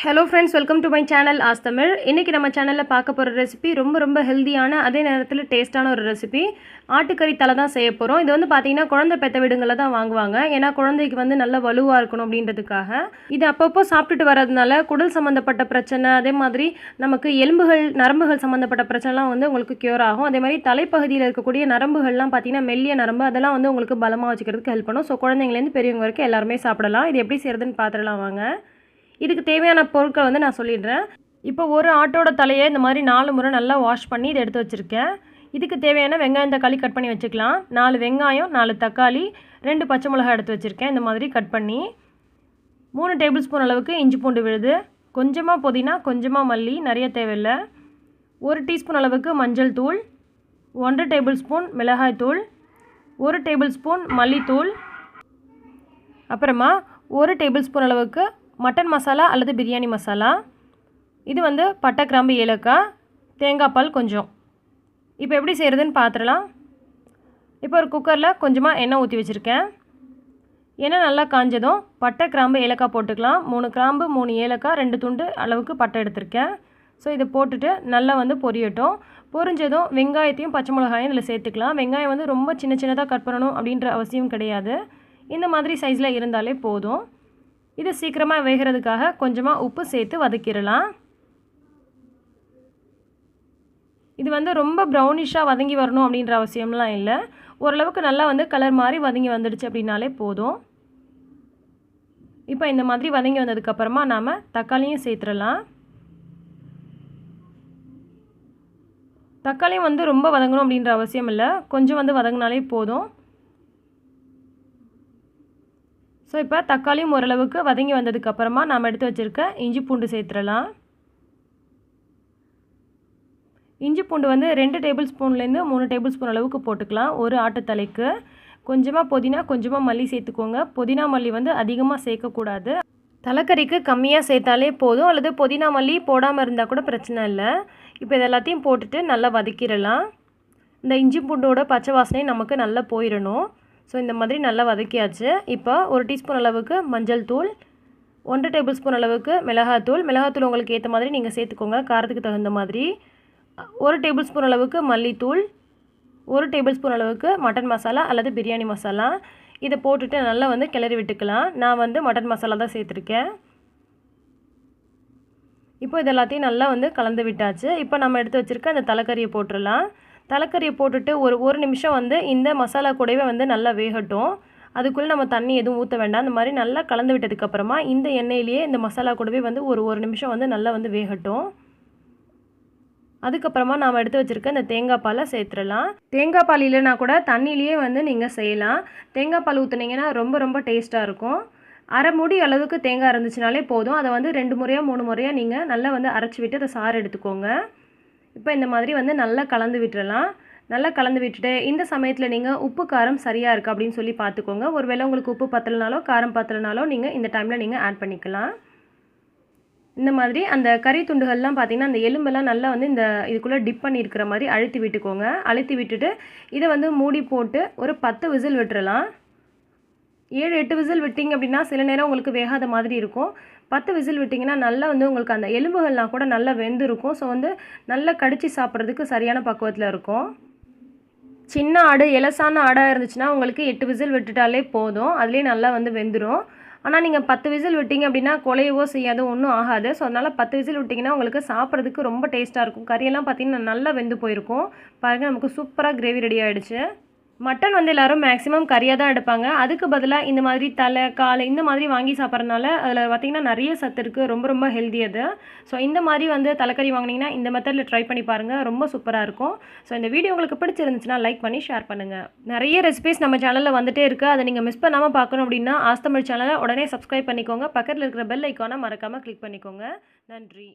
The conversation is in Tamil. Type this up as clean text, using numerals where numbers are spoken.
Hello friends, welcome to my channel ஆஸ்தமிழ். இன்றைக்கி நம்ம சேனலில் பார்க்க போகிற ரெசிபி ரொம்ப ஹெல்த்தியான அதே நேரத்தில் டேஸ்ட்டான ஒரு ரெசிபி. ஆட்டுக்கறி தலை தான் செய்ய போகிறோம். இது வந்து பார்த்திங்கன்னா குழந்தை பெற்ற வீடுங்களில் தான் வாங்குவாங்க. ஏன்னா குழந்தைக்கு வந்து நல்ல வலுவாக இருக்கணும் அப்படின்றதுக்காக. இது அப்பப்போ சாப்பிட்டுட்டு வரதுனால குடல் சம்மந்தப்பட்ட பிரச்சனை, அதே மாதிரி நமக்கு எலும்புகள் நரம்புகள் சம்மந்தப்பட்ட பிரச்சனைலாம் வந்து உங்களுக்கு க்யூர் ஆகும். அதே மாதிரி தலைப்பகுதியில் இருக்கக்கூடிய நரம்புகள்லாம் பார்த்திங்கன்னா மெல்லிய நரம்பு, அதெல்லாம் வந்து உங்களுக்கு பலமாக வச்சுக்கிறதுக்கு ஹெல்ப் பண்ணும். ஸோ குழந்தைங்கலேருந்து பெரியவங்க வரைக்கும் எல்லாருமே சாப்பிடலாம். இது எப்படி செய்கிறதுன்னு பார்த்துடலாம் வாங்க. இதுக்கு தேவையான பொருட்கள் வந்து நான் சொல்லிடுறேன். இப்போ ஒரு ஆட்டோட தலையை இந்த மாதிரி 4 முறை நல்லா வாஷ் பண்ணி இதை எடுத்து வச்சுருக்கேன். இதுக்கு தேவையான வெங்காயம் தக்காளி கட் பண்ணி வச்சுக்கலாம். 4 வெங்காயம், 4 தக்காளி, 2 பச்சை மிளகாய் எடுத்து வச்சுருக்கேன். இந்த மாதிரி கட் பண்ணி 3 டேபிள் ஸ்பூன் அளவுக்கு இஞ்சி பூண்டு விழுது, கொஞ்சமாக புதினா, கொஞ்சமாக மல்லி, நிறைய தேவையில்லை. 1 டீஸ்பூன் அளவுக்கு மஞ்சள் தூள், 1 டேபிள் ஸ்பூன் மிளகாய் தூள், 1 டேபிள் ஸ்பூன் மல்லித்தூள், அப்புறமா 1 டேபிள் ஸ்பூன் அளவுக்கு மட்டன் மசாலா அல்லது பிரியாணி மசாலா. இது வந்து பட்டை கிராம்பு ஏலக்காய், தேங்காய் பால் கொஞ்சம். இப்போ எப்படி செய்கிறதுன்னு பார்த்துடலாம். இப்போ ஒரு குக்கரில் கொஞ்சமாக எண்ணெய் ஊற்றி வச்சுருக்கேன். எண்ணெய் நல்லா காஞ்சதும் பட்டை கிராம்பு ஏலக்காய் போட்டுக்கலாம். 3 கிராம்பு, 3 ஏலக்காய், 2 துண்டு அளவுக்கு பட்டை எடுத்திருக்கேன். ஸோ இதை போட்டுட்டு நல்லா வந்து பொரியட்டும். பொரிஞ்சதும் வெங்காயத்தையும் பச்சை மிளகாயும் இதில் சேர்த்துக்கலாம். வெங்காயம் வந்து ரொம்ப சின்னதாக கட் பண்ணணும் அப்படின்ற அவசியம் கிடையாது. இந்த மாதிரி சைஸில் இருந்தாலே போதும். இது சீக்கிரமாக வேகிறதுக்காக கொஞ்சமாக உப்பு சேர்த்து வதக்கிடலாம். இது வந்து ரொம்ப ப்ரௌனிஷாக வதங்கி வரணும் அப்படின்ற அவசியம்லாம் இல்லை. ஓரளவுக்கு நல்லா வந்து கலர் மாதிரி வதங்கி வந்துடுச்சு அப்படின்னாலே போதும். இப்போ இந்த மாதிரி வதங்கி வந்ததுக்கப்புறமா நாம் தக்காளியும் சேர்த்துடலாம். தக்காளியும் வந்து ரொம்ப வதங்கணும் அப்படின்ற அவசியம் இல்லை, கொஞ்சம் வந்து வதங்கினாலே போதும். ஸோ இப்போ தக்காளியும் ஓரளவுக்கு வதங்கி வந்ததுக்கப்புறமா நாம் எடுத்து வச்சுருக்க இஞ்சி பூண்டு சேர்த்துடலாம். இஞ்சி பூண்டு வந்து 2 டேபிள் ஸ்பூன்லேருந்து 3 டேபிள் ஸ்பூன் அளவுக்கு போட்டுக்கலாம் ஒரு ஆட்டுத்தலைக்கு. கொஞ்சமாக புதினா, கொஞ்சமாக மல்லி சேர்த்துக்கோங்க. புதினா மல்லி வந்து அதிகமாக சேர்க்கக்கூடாது. தலைக்கறிக்கு கம்மியாக சேர்த்தாலே போதும், அல்லது புதினா மல்லி போடாமல் இருந்தால் கூட பிரச்சனை இல்லை. இப்போ இது எல்லாத்தையும் போட்டுட்டு நல்லா வதக்கிடலாம். இந்த இஞ்சி பூண்டோட பச்சை வாசனை நமக்கு நல்லா போயிடணும். ஸோ இந்த மாதிரி நல்லா வதக்கியாச்சு. இப்போ 1 டீஸ்பூன் அளவுக்கு மஞ்சள் தூள், 1 டேபிள் ஸ்பூன் அளவுக்கு மிளகாத்தூள் உங்களுக்கு ஏற்ற மாதிரி நீங்கள் சேர்த்துக்கோங்க, காரத்துக்கு தகுந்த மாதிரி. 1 டேபிள் ஸ்பூன் அளவுக்கு மல்லித்தூள், 1 டேபிள் ஸ்பூன் அளவுக்கு மட்டன் மசாலா அல்லது பிரியாணி மசாலா. இதை போட்டுட்டு நல்லா வந்து கிளறி விட்டுக்கலாம். நான் வந்து மட்டன் மசாலா தான் சேர்த்துருக்கேன். இப்போ இது எல்லாத்தையும் நல்லா வந்து கலந்து விட்டாச்சு. இப்போ நம்ம எடுத்து வச்சுருக்க அந்த தலைக்கறியை போட்டுடலாம். தலைக்கறியை போட்டுட்டு ஒரு நிமிஷம் வந்து இந்த மசாலா கூடவே வந்து நல்லா வேகட்டும். அதுக்குள்ளே நம்ம தண்ணி எதுவும் ஊற்ற வேண்டாம். அந்த மாதிரி நல்லா கலந்து விட்டதுக்கப்புறமா இந்த எண்ணெயிலேயே இந்த மசாலா கூடவே வந்து ஒரு நிமிஷம் வந்து நல்லா வந்து வேகட்டும். அதுக்கப்புறமா நாம் எடுத்து வச்சுருக்க இந்த தேங்காய் பாலை சேர்த்துடலாம். தேங்காய் பால் இல்லைனா கூட தண்ணியிலேயே வந்து நீங்கள் செய்யலாம். தேங்காய் பால் ஊற்றுனீங்கன்னா ரொம்ப டேஸ்ட்டாக இருக்கும். அரை மூடி அளவுக்கு தேங்காய் இருந்துச்சுனாலே போதும். அதை வந்து 2 முறையோ 3 முறையோ நீங்கள் நல்லா வந்து அரைச்சி விட்டு அதை சாறு எடுத்துக்கோங்க. இப்போ இந்த மாதிரி வந்து நல்லா கலந்து விட்டுறலாம். நல்லா கலந்து விட்டுட்டு இந்த சமயத்தில் நீங்கள் உப்பு காரம் சரியாக இருக்குது அப்படின்னு சொல்லி பார்த்துக்கோங்க. ஒருவேளை உங்களுக்கு உப்பு பத்தலைனாலோ காரம் பத்தலைனாலோ நீங்கள் இந்த டைமில் நீங்கள் ஆட் பண்ணிக்கலாம். இந்த மாதிரி அந்த கறி துண்டுகள்லாம் பார்த்திங்கன்னா அந்த எலும்பெல்லாம் நல்லா வந்து இந்த இதுக்குள்ளே டிப் பண்ணி இருக்கிற மாதிரி அழுத்தி விட்டுக்கோங்க. அழுத்தி விட்டுட்டு இதை வந்து மூடி போட்டு ஒரு 10 விசில் விட்டுறலாம். 7-8 விசில் விட்டிங்க அப்படின்னா சில நேரம் உங்களுக்கு வேகாத மாதிரி இருக்கும். 10 விசில் விட்டிங்கன்னா நல்லா வந்து உங்களுக்கு அந்த எலும்புகள்லாம் கூட நல்லா வெந்திருக்கும். ஸோ வந்து நல்லா கடிச்சு சாப்பிட்றதுக்கு சரியான பக்குவத்தில் இருக்கும். சின்ன ஆடு, எலசான ஆடாக இருந்துச்சுன்னா உங்களுக்கு 8 விசில் விட்டுட்டாலே போதும், அதுலேயே நல்லா வந்து வெந்துடும். ஆனால் நீங்கள் 10 விசில் விட்டிங்க அப்படின்னா குலையவோ செய்யாது, ஒன்றும் ஆகாது. ஸோ அதனால் 10 விசில் விட்டிங்கன்னா உங்களுக்கு சாப்பிட்றதுக்கு ரொம்ப டேஸ்ட்டாக இருக்கும். கறியெல்லாம் பார்த்திங்கன்னா நல்லா வெந்து போயிருக்கும். பாருங்கள், நமக்கு சூப்பராக கிரேவி ரெடி ஆகிடுச்சு. மட்டன் வந்து எல்லோரும் மேக்ஸிமம் கறியாக தான் எடுப்பாங்க. அதுக்கு பதிலாக இந்த மாதிரி தலை, கால் இந்த மாதிரி வாங்கி சாப்பிட்றதுனால அதில் பார்த்திங்கன்னா நிறைய சத்து இருக்குது. ரொம்ப ஹெல்தி அது. ஸோ இந்த மாதிரி வந்து தலைக்கறி வாங்கினீங்கன்னா இந்த மெத்தடில் ட்ரை பண்ணி பாருங்கள், ரொம்ப சூப்பராக இருக்கும். ஸோ இந்த வீடியோ உங்களுக்கு பிடிச்சிருந்துச்சுன்னா லைக் பண்ணி ஷேர் பண்ணுங்கள். நிறைய ரெசிபிஸ் நம்ம சேனலில் வந்துட்டே இருக்குது. அதை நீங்கள் மிஸ் பண்ணாமல் பார்க்கணும் அப்படின்னா ஆஸ்தமிழ் சேனலை உடனே சப்ஸ்கிரைப் பண்ணிக்கோங்க. பக்கத்தில் இருக்கிற பெல் ஐக்கானை மறக்காமல் கிளிக் பண்ணிக்கோங்க. நன்றி.